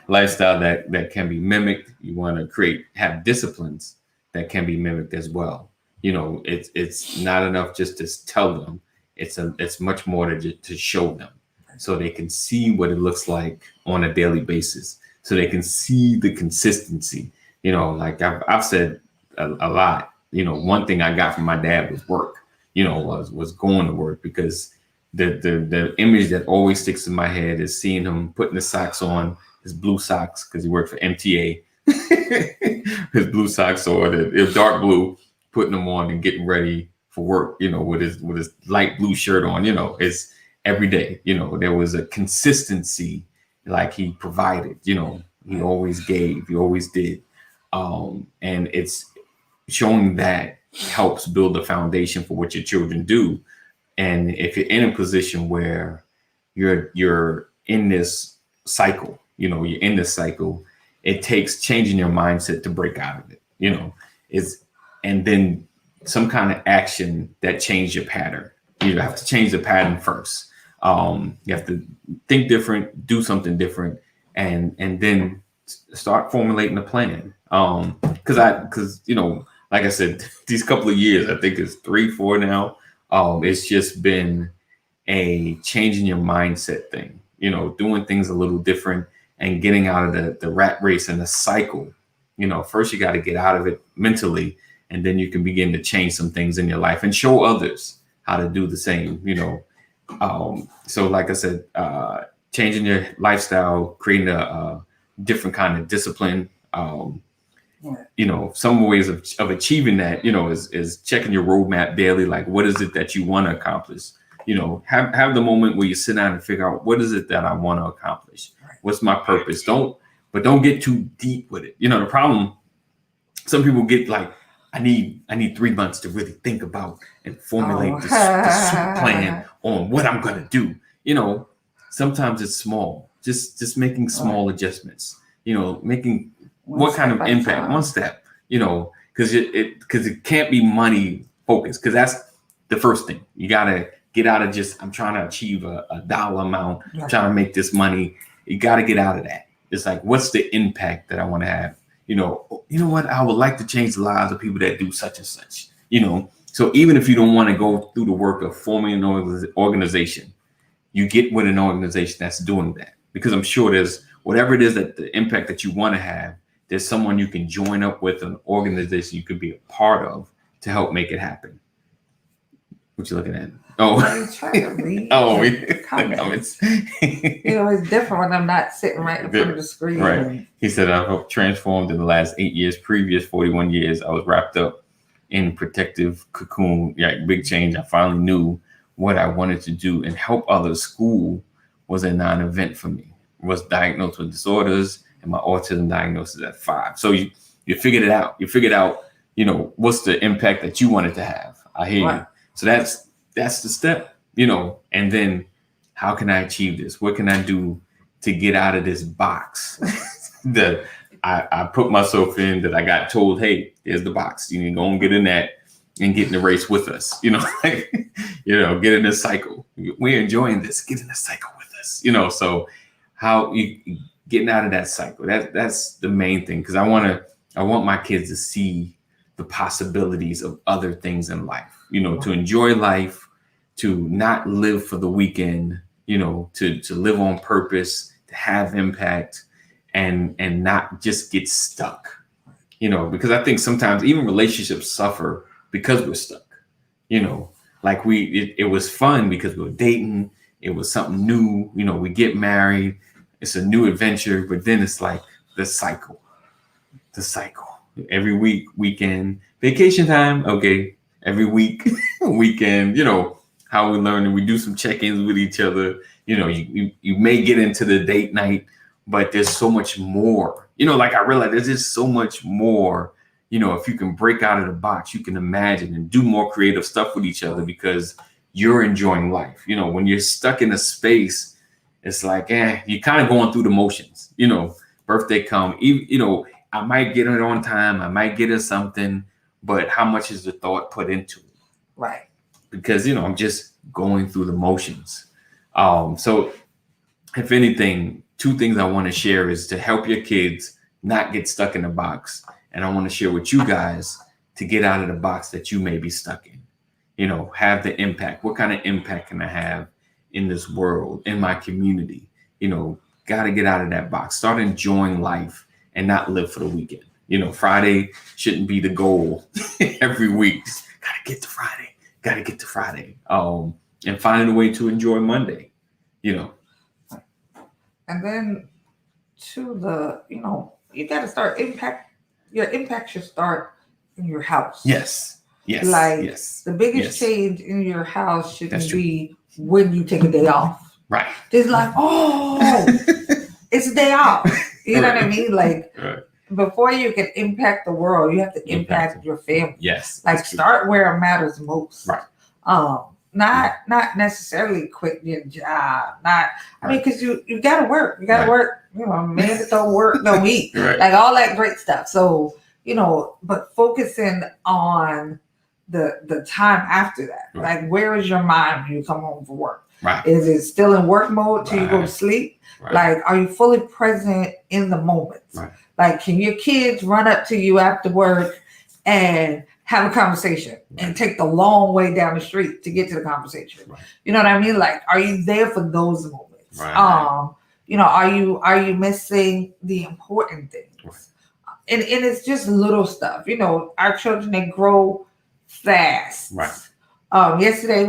Speaker 1: lifestyle that can be mimicked. You want to have disciplines that can be mimicked as well. It's not enough just to tell them. It's much more to show them, so they can see what it looks like on a daily basis, so they can see the consistency. Like I've said a lot. One thing I got from my dad was work. Was going to work, because the image that always sticks in my head is seeing him putting the socks on, his blue socks, because he worked for MTA, his blue socks, or the dark blue, putting them on and getting ready for work, with his light blue shirt on. It's every day. There was a consistency, like he provided. He always gave, he always did, and it's showing that helps build the foundation for what your children do. And if you're in a position where you're in this cycle, it takes changing your mindset to break out of it. And then some kind of action that change your pattern. You have to change the pattern first. You have to think different, do something different, and then start formulating a plan. Because like I said, these couple of years, I think it's 3-4 now. It's just been a changing your mindset thing, doing things a little different and getting out of the rat race and the cycle. First you got to get out of it mentally, and then you can begin to change some things in your life and show others how to do the same. So like I said, changing your lifestyle, creating a different kind of discipline. Some ways of achieving that, is checking your roadmap daily. Like, what is it that you want to accomplish? Have the moment where you sit down and figure out, what is it that I want to accomplish? What's my purpose? Don't get too deep with it. The problem, some people get like, I need 3 months to really think about and formulate the super plan on what I'm going to do. Sometimes it's small, just making small adjustments, making what kind of impact, one step, because it can't be money focused, because that's the first thing. You got to get out of just, I'm trying to achieve a dollar amount, trying to make this money. You got to get out of that. It's like, what's the impact that I want to have? What? I would like to change the lives of people that do such and such, So even if you don't want to go through the work of forming an organization, you get with an organization that's doing that, because I'm sure there's whatever it is that the impact that you want to have, there's someone you can join up with, an organization you could be a part of to help make it happen. What you looking at? Oh,
Speaker 2: I'm trying to read.
Speaker 1: Comments.
Speaker 2: It's different when I'm not sitting right in front of the screen.
Speaker 1: Right. He said, I've helped transformed in the last 8 years. Previous 41 years, I was wrapped up in protective cocoon. Yeah, big change. I finally knew what I wanted to do and help others. School was a non-event for me. I was diagnosed with disorders, and my autism diagnosis at 5. So you figured it out. You figured out what's the impact that you want it to have? I hear
Speaker 2: Right.
Speaker 1: you. So that's the step, and then how can I achieve this? What can I do to get out of this box that I put myself in, that I got told, hey, there's the box. You need to go and get in that and get in the race with us, like, get in this cycle. We're enjoying this. Get in the cycle with us, so how you getting out of that cycle, that's the main thing. Because I want my kids to see the possibilities of other things in life, to enjoy life, to not live for the weekend, to live on purpose, to have impact, and not just get stuck, because I think sometimes even relationships suffer because we're stuck, like it was fun because we were dating. It was something new, we get married. It's a new adventure, but then it's like the cycle. Every week, weekend, vacation time. Okay. Every week, weekend, how we learn, and we do some check-ins with each other. You may get into the date night, but there's so much more, like I realized there's just so much more, if you can break out of the box, you can imagine and do more creative stuff with each other because you're enjoying life. When you're stuck in a space, it's like, you're kind of going through the motions, birthday come, I might get it on time. I might get it something, but how much is the thought put into it?
Speaker 2: Right.
Speaker 1: Because, I'm just going through the motions. So if anything, two things I want to share is to help your kids not get stuck in a box. And I want to share with you guys to get out of the box that you may be stuck in, have the impact. What kind of impact can I have in this world, in my community? Got to get out of that box, start enjoying life and not live for the weekend. Friday shouldn't be the goal every week. Got to get to Friday. And finding a way to enjoy Monday,
Speaker 2: And then you got to start your impact should start in your house.
Speaker 1: Yes.
Speaker 2: Like
Speaker 1: yes.
Speaker 2: the biggest change in your house shouldn't
Speaker 1: That's true.
Speaker 2: be when you take a day off.
Speaker 1: Right.
Speaker 2: It's like, it's a day off. You know what I mean? Like
Speaker 1: Right.
Speaker 2: before you can impact the world, you have to impact your family.
Speaker 1: Yes.
Speaker 2: Like start where it matters most.
Speaker 1: Right.
Speaker 2: Not necessarily quit your job. Because you gotta work. You gotta work. Man that don't work don't eat.
Speaker 1: Right.
Speaker 2: Like all that great stuff. So, but focusing on the time after that.
Speaker 1: Right.
Speaker 2: Like where is your mind when you come home from work?
Speaker 1: Right.
Speaker 2: Is it still in work mode till you go to sleep?
Speaker 1: Right.
Speaker 2: Like, are you fully present in the moment?
Speaker 1: Right.
Speaker 2: Like, can your kids run up to you after work and have a conversation and take the long way down the street to get to the conversation?
Speaker 1: Right.
Speaker 2: You know what I mean? Like, are you there for those moments?
Speaker 1: Right.
Speaker 2: Are you missing the important things?
Speaker 1: Right.
Speaker 2: And it's just little stuff. Our children, they grow fast.
Speaker 1: Right.
Speaker 2: Yesterday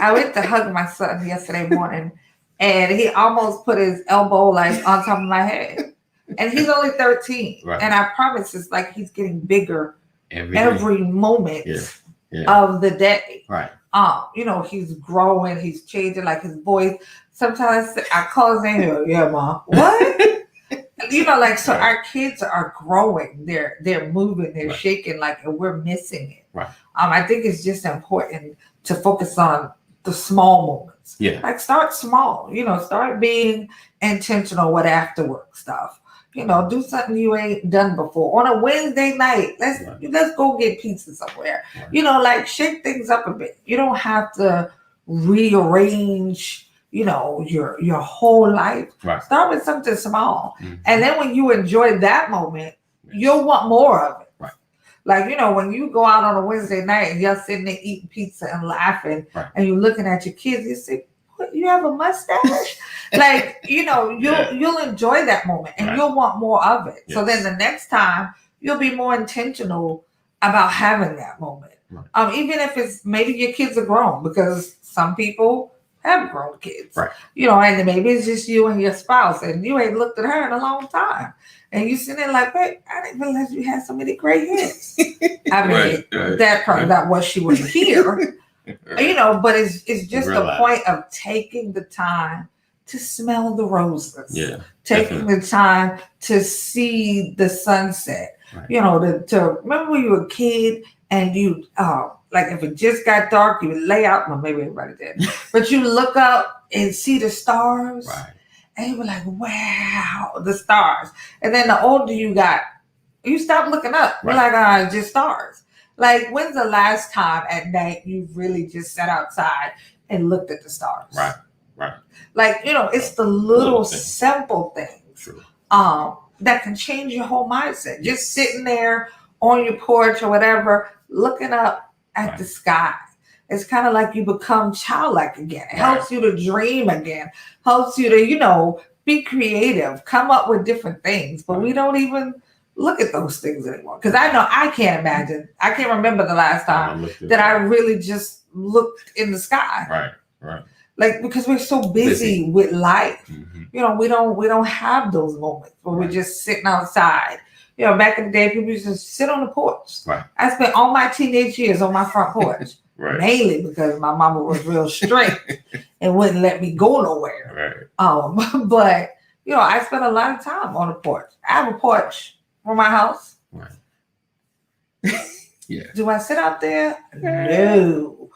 Speaker 2: I went to hug my son yesterday morning, and he almost put his elbow like on top of my head. And he's only 13.
Speaker 1: Right.
Speaker 2: And I promise it's like he's getting bigger
Speaker 1: every
Speaker 2: moment
Speaker 1: Yeah.
Speaker 2: of the day.
Speaker 1: Right.
Speaker 2: He's growing, he's changing, like his voice. Sometimes I call his name, yeah, Mom. What? So our kids are growing. They're moving, they're shaking, and we're missing it.
Speaker 1: Right.
Speaker 2: I think it's just important to focus on the small moments.
Speaker 1: Yeah.
Speaker 2: Like start small, start being intentional with after work stuff. Do something you ain't done before. On a Wednesday night, let's go get pizza somewhere.
Speaker 1: Right.
Speaker 2: Shake things up a bit. You don't have to rearrange, your whole life.
Speaker 1: Right.
Speaker 2: Start with something small.
Speaker 1: Mm-hmm.
Speaker 2: And then when you enjoy that moment, you'll want more of it.
Speaker 1: Right.
Speaker 2: Like, when you go out on a Wednesday night and you're sitting there eating pizza and laughing,
Speaker 1: right.
Speaker 2: and you're looking at your kids, you say, what, you have a mustache? You'll enjoy that moment and you'll want more of it.
Speaker 1: Yes.
Speaker 2: So then the next time you'll be more intentional about having that moment. Right. Even if it's maybe your kids are grown, because some people have grown kids.
Speaker 1: Right.
Speaker 2: And maybe it's just you and your spouse and you ain't looked at her in a long time. And you sitting there like, wait, I didn't realize you had so many gray hairs. That probably not what she would hear. But it's just the point of taking the time to smell the roses.
Speaker 1: Yeah.
Speaker 2: Taking the time to see the sunset.
Speaker 1: Right.
Speaker 2: You know, to remember when you were a kid and you like if it just got dark, you would lay out. Well, maybe everybody did, but you look up and see the stars,
Speaker 1: Right.
Speaker 2: and you were like, "Wow, the stars!" And then the older you got, you stop looking up. You're
Speaker 1: Right.
Speaker 2: like, just stars. Like, when's the last time at night you really just sat outside and looked at the stars?
Speaker 1: Right. Right.
Speaker 2: Like, you know, it's the little simple things
Speaker 1: True.
Speaker 2: that can change your whole mindset. Just sitting there on your porch or whatever, looking up at
Speaker 1: Right.
Speaker 2: the sky. It's kind of like you become childlike again. It
Speaker 1: Right.
Speaker 2: helps you to dream again, helps you to, you know, be creative, come up with different things. But we don't even look at those things anymore. Because I know I can't imagine. I can't remember the last time that I really just looked in the sky.
Speaker 1: Right. Right.
Speaker 2: Like, because we're so busy with life.
Speaker 1: Mhm.
Speaker 2: You know, we don't have those moments where we're just sitting outside. You know, back in the day, people used to sit on the porch.
Speaker 1: Right.
Speaker 2: I spent all my teenage years on my front porch.
Speaker 1: Right.
Speaker 2: Mainly because my mama was real strict and wouldn't let me go nowhere.
Speaker 1: Right.
Speaker 2: But you know, I spent a lot of time on the porch. I have a porch for my house.
Speaker 1: Right. Yeah.
Speaker 2: Do I sit out there? No.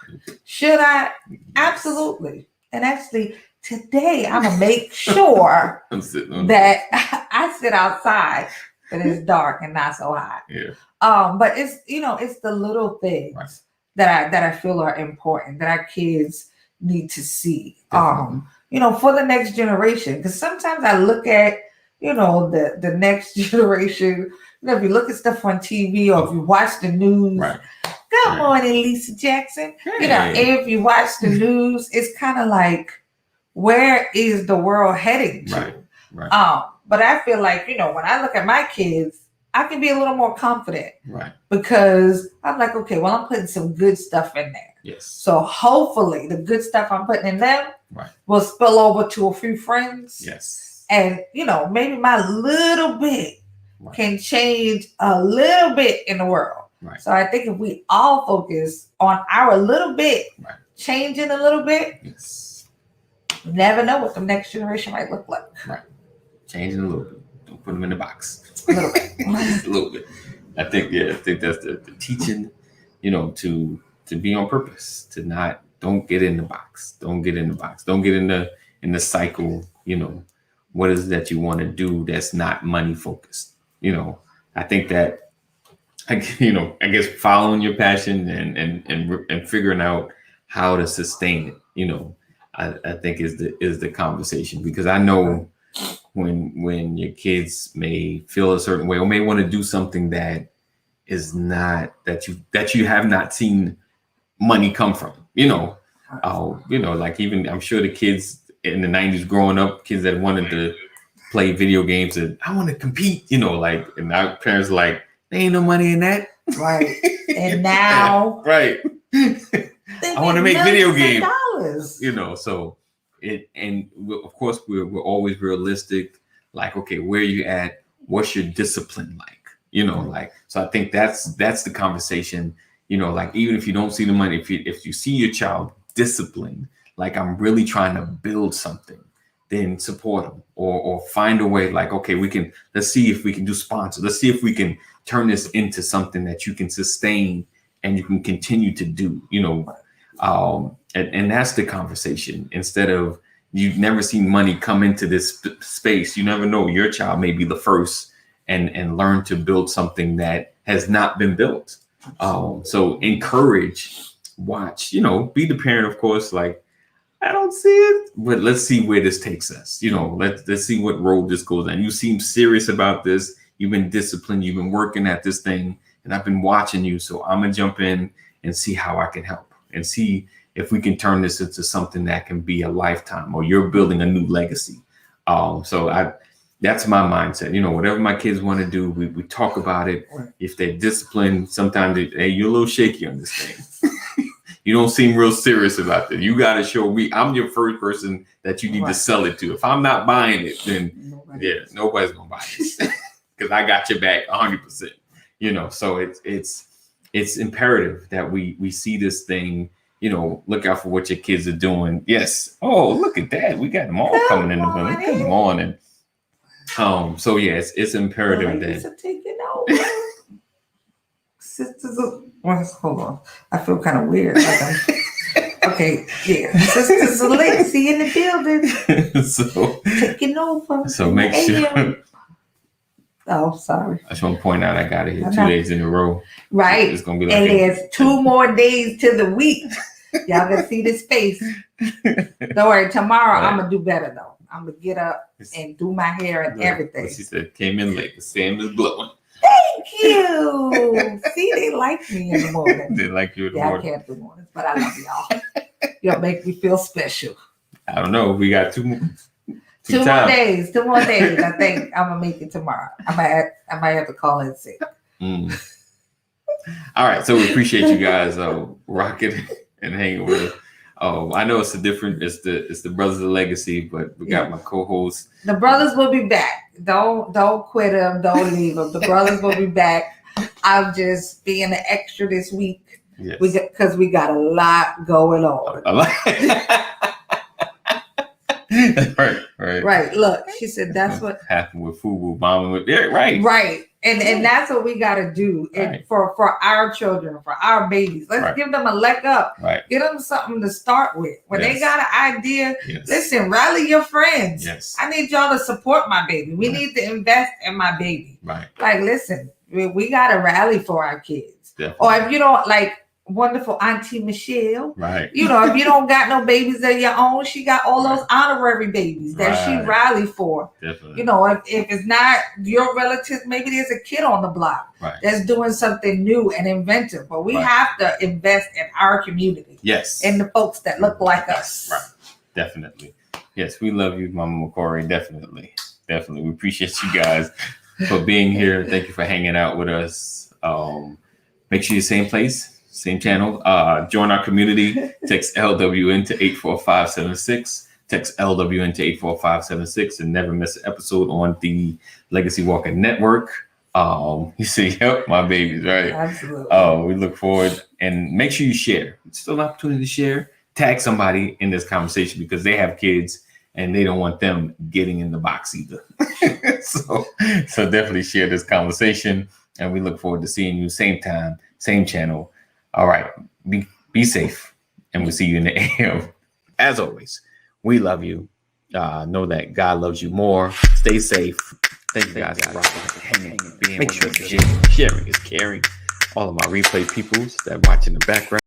Speaker 2: Should I? Absolutely. And actually, today I'm gonna make sure
Speaker 1: I'm sitting on
Speaker 2: that I sit outside and it's dark and not so hot.
Speaker 1: Yeah.
Speaker 2: But it's, you know, it's the little things
Speaker 1: Right.
Speaker 2: that I feel are important that our kids need to see.
Speaker 1: Definitely.
Speaker 2: You know, for the next generation. Because sometimes I look at, you know, the next generation. You know, if you look at stuff on TV or if you watch the news.
Speaker 1: Right.
Speaker 2: Good
Speaker 1: Right.
Speaker 2: morning, Lisa Jackson. You know,
Speaker 1: Hey.
Speaker 2: if you watch the news, it's kind of like, where is the world heading to?
Speaker 1: Right. Right.
Speaker 2: But I feel like, you know, when I look at my kids, I can be a little more confident
Speaker 1: Right.
Speaker 2: because I'm like, okay, well, I'm putting some good stuff in there.
Speaker 1: Yes.
Speaker 2: So hopefully the good stuff I'm putting in them
Speaker 1: Right.
Speaker 2: will spill over to a few friends.
Speaker 1: Yes.
Speaker 2: And, you know, maybe my little bit
Speaker 1: Right.
Speaker 2: can change a little bit in the world.
Speaker 1: Right.
Speaker 2: So I think if we all focus on our little bit,
Speaker 1: Right.
Speaker 2: changing a little bit,
Speaker 1: Yes.
Speaker 2: you never know what the next generation might look like.
Speaker 1: Changing a little bit. Don't put them in the box.
Speaker 2: A little bit.
Speaker 1: A little bit. I think that's the teaching, you know, to be on purpose, to not, don't get in the box. Don't get in the box. Don't get in the cycle, you know, what is it that you want to do that's not money focused? You know, I think that, I guess following your passion and figuring out how to sustain it, you know, I think is the conversation, because I know when your kids may feel a certain way or may want to do something that is not, that you have not seen money come from, you know, like, even I'm sure the kids in the 90s growing up, kids that wanted to play video games and I want to compete, you know, like, and our parents are like, there ain't no money in that.
Speaker 2: Right. And now,
Speaker 1: right. I want to make video games.
Speaker 2: Dollars.
Speaker 1: You know, so of course we're always realistic. Like, okay, where you at? What's your discipline like? You know, like, so I think that's the conversation. You know, like, even if you don't see the money, if you see your child disciplined, like, I'm really trying to build something, then support them or find a way. Like, okay, let's see if we can do sponsors. Let's see if we can turn this into something that you can sustain and you can continue to do. You know, and that's the conversation. Instead of, you've never seen money come into this space. You never know, your child may be the first and learn to build something that has not been built. So encourage, watch, you know, be the parent, of course, like, I don't see it, but let's see where this takes us. You know, let's see what road this goes on. You seem serious about this. You've been disciplined. You've been working at this thing, and I've been watching you. So I'm gonna jump in and see how I can help and see if we can turn this into something that can be a lifetime, or you're building a new legacy. So that's my mindset. You know, whatever my kids want to do, we talk about it. If they're disciplined, sometimes hey, you're a little shaky on this thing. You don't seem real serious about that. You got to show me. I'm your first person that you need to sell it to. If I'm not buying it, then nobody's gonna buy this, because I got your back 100%. You know, so it's imperative that we see this thing. You know, look out for what your kids are doing. Yes. Oh, look at that. We got them all coming in the building. Good morning. So yes, it's imperative that.
Speaker 2: Taking over. Sisters of, well, hold on. I feel kind of weird. Like okay, yeah. Sisters of Legacy in the building.
Speaker 1: so
Speaker 2: Taking over.
Speaker 1: make sure.
Speaker 2: Oh, sorry.
Speaker 1: I just want to point out I got it here 2
Speaker 2: Okay.
Speaker 1: days in a row.
Speaker 2: Right.
Speaker 1: It's gonna be like
Speaker 2: And there's 2 more days to the week. Y'all can see this face. Don't worry. Tomorrow
Speaker 1: Right.
Speaker 2: I'm gonna do better though. I'm gonna get up and do my hair and everything.
Speaker 1: She said came in late. The sand is blowing.
Speaker 2: Thank you. See, they like me in the morning.
Speaker 1: They like you in the
Speaker 2: Yeah, I
Speaker 1: morning.
Speaker 2: can't do mornings, but I love y'all. Y'all make me feel special.
Speaker 1: I don't know. We got two more
Speaker 2: 2 more
Speaker 1: times.
Speaker 2: days. 2 more days. I think I'm gonna make it tomorrow. I might have to call in sick.
Speaker 1: Mm. All right, so we appreciate you guys rocking and hanging with us. I know it's the Brothers of Legacy, but we got my co-host.
Speaker 2: The brothers will be back. Don't quit them. Don't leave them. The brothers will be back. I'm just being an extra this week.
Speaker 1: Yes.
Speaker 2: Because we got a lot going on.
Speaker 1: I like right.
Speaker 2: Right. Look, she said that's what
Speaker 1: happened with Fubu bombing with right.
Speaker 2: Right. And that's what we gotta do. And
Speaker 1: Right.
Speaker 2: for our children, for our babies. Let's
Speaker 1: Right.
Speaker 2: give them a leg up.
Speaker 1: Right.
Speaker 2: Give them something to start with. When they
Speaker 1: Yes.
Speaker 2: got an idea,
Speaker 1: Yes.
Speaker 2: listen, rally your friends.
Speaker 1: Yes.
Speaker 2: I need y'all to support my baby. We
Speaker 1: Right.
Speaker 2: need to invest in my baby.
Speaker 1: Right.
Speaker 2: Like, listen, we gotta rally for our kids.
Speaker 1: Definitely.
Speaker 2: Or if you don't, like wonderful Auntie Michelle,
Speaker 1: Right.
Speaker 2: you know, if you don't got no babies of your own, she got all those honorary babies that she
Speaker 1: Right.
Speaker 2: rallied for.
Speaker 1: Definitely.
Speaker 2: You know, if it's not your relatives, maybe there's a kid on the block
Speaker 1: Right.
Speaker 2: that's doing something new and inventive. But we
Speaker 1: Right.
Speaker 2: have to invest in our community
Speaker 1: Yes.
Speaker 2: and the folks that look like us.
Speaker 1: Right. Definitely. Yes, we love you, Mama McCory. Definitely. Definitely. We appreciate you guys for being here. Thank you for hanging out with us. Make sure you're same place, same channel. Join our community. Text LWN to 84576. Text LWN to 84576 and never miss an episode on the Legacy Walker Network. You see, yep, my babies, right?
Speaker 2: Absolutely.
Speaker 1: We look forward and make sure you share. It's still an opportunity to share. Tag somebody in this conversation because they have kids and they don't want them getting in the box either. so definitely share this conversation and we look forward to seeing you same time, same channel. All right. Be safe and we'll see you in the AM. As always, we love you. Know that God loves you more. Stay safe. Thank you guys for rocking, hanging, being. Make sure to share. Sharing is caring. All of my replay peoples that watch in the background.